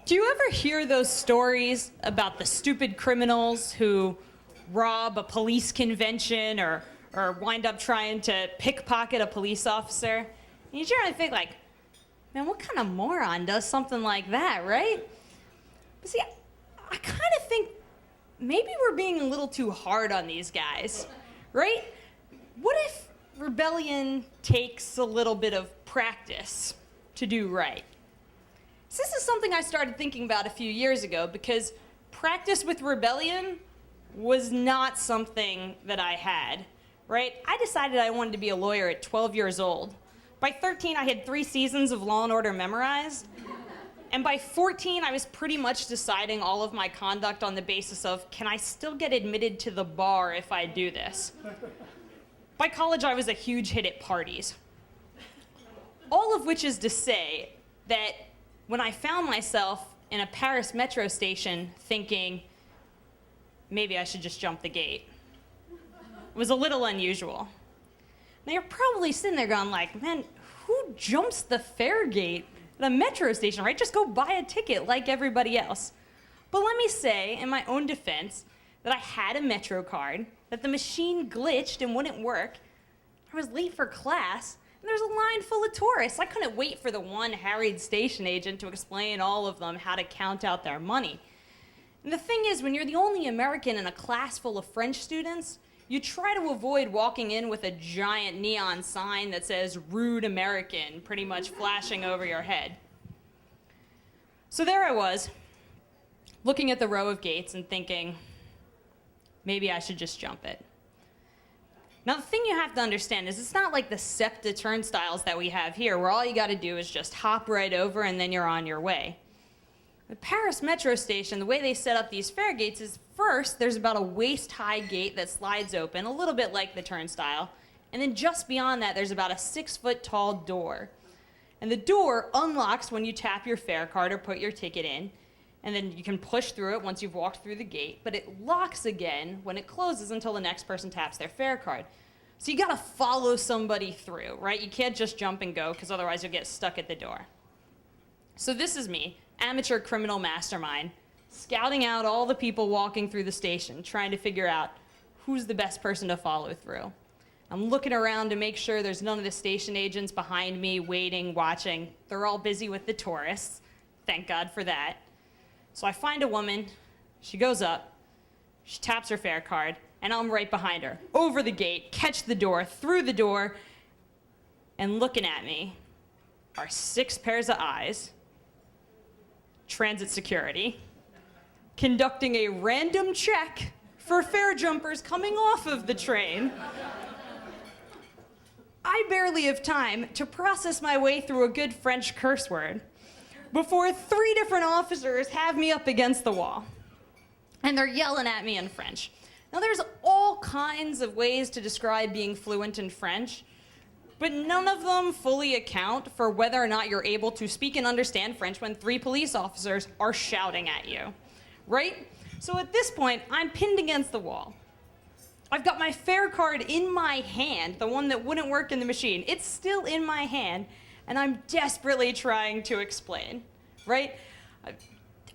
Do you ever hear those stories about the stupid criminals who rob a police convention or wind up trying to pickpocket a police officer? And you generally think like, man, what kind of moron does something like that, right? But see, I kind of think maybe we're being a little too hard on these guys, right? What if rebellion takes a little bit of practice to do right? So this is something I started thinking about a few years ago because practice with rebellion was not something that I had, right? I decided I wanted to be a lawyer at 12 years old. By 13, I had 3 seasons of Law & Order memorized. And by 14, I was pretty much deciding all of my conduct on the basis of, can I still get admitted to the bar if I do this? By college, I was a huge hit at parties. All of which is to say that when I found myself in a Paris metro station thinking, maybe I should just jump the gate, it was a little unusual. Now you're probably sitting there going like, man, who jumps the fare gate at a metro station, right? Just go buy a ticket like everybody else. But let me say, in my own defense, that I had a metro card, that the machine glitched and wouldn't work. I was late for class, and there was a line full of tourists. I couldn't wait for the one harried station agent to explain all of them how to count out their money. And the thing is, when you're the only American in a class full of French students, you try to avoid walking in with a giant neon sign that says "Rude American" pretty much flashing over your head. So there I was, looking at the row of gates and thinking, maybe I should just jump it. Now the thing you have to understand is it's not like the SEPTA turnstiles that we have here where all you gotta do is just hop right over and then you're on your way. The Paris metro station, the way they set up these fare gates is first there's about a waist-high gate that slides open, a little bit like the turnstile, and then just beyond that there's about a 6-foot-tall door. And the door unlocks when you tap your fare card or put your ticket in, and then you can push through it once you've walked through the gate, but it locks again when it closes until the next person taps their fare card. So you gotta follow somebody through, right? You can't just jump and go, because otherwise you'll get stuck at the door. So this is me, amateur criminal mastermind, scouting out all the people walking through the station, trying to figure out who's the best person to follow through. I'm looking around to make sure there's none of the station agents behind me, waiting, watching. They're all busy with the tourists. Thank God for that. So I find a woman, she goes up, she taps her fare card, and I'm right behind her. Over the gate, catch the door, through the door, and looking at me are 6 pairs of eyes, transit security, conducting a random check for fare jumpers coming off of the train. I barely have time to process my way through a good French curse word before 3 different officers have me up against the wall. And they're yelling at me in French. Now there's all kinds of ways to describe being fluent in French, but none of them fully account for whether or not you're able to speak and understand French when 3 police officers are shouting at you, right? So at this point, I'm pinned against the wall. I've got my fare card in my hand, the one that wouldn't work in the machine. It's still in my hand, and I'm desperately trying to explain, right?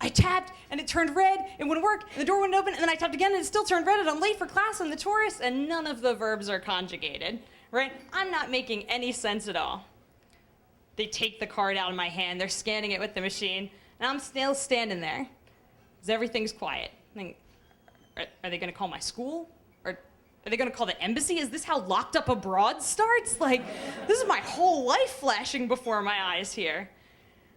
I tapped, and it turned red, it wouldn't work, and the door wouldn't open, and then I tapped again, and it still turned red, and I'm late for class, and the tourists, and none of the verbs are conjugated, right? I'm not making any sense at all. They take the card out of my hand, they're scanning it with the machine, and I'm still standing there, because everything's quiet. I think, are they gonna call my school? Or are they gonna call the embassy? Is this how Locked Up Abroad starts? Like, this is my whole life flashing before my eyes here.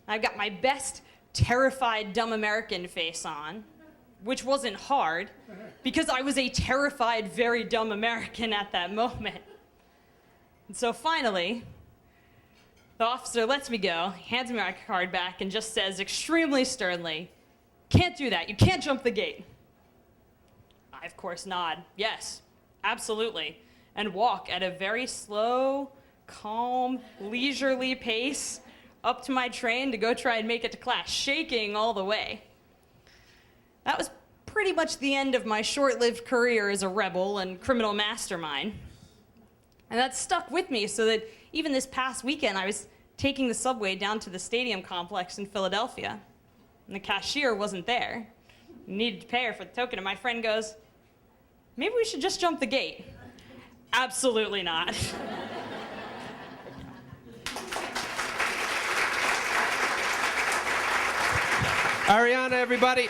I've got my best terrified dumb American face on, which wasn't hard, because I was a terrified, very dumb American at that moment. And so finally, the officer lets me go, hands me my card back, and just says extremely sternly, "Can't do that, you can't jump the gate." I, of course, nod, yes, absolutely, and walk at a very slow, calm, leisurely pace up to my train to go try and make it to class, shaking all the way. That was pretty much the end of my short-lived career as a rebel and criminal mastermind. And that stuck with me so that even this past weekend I was taking the subway down to the stadium complex in Philadelphia. and the cashier wasn't there. I needed to pay her for the token, and my friend goes, maybe we should just jump the gate. Absolutely not. Arianna, everybody.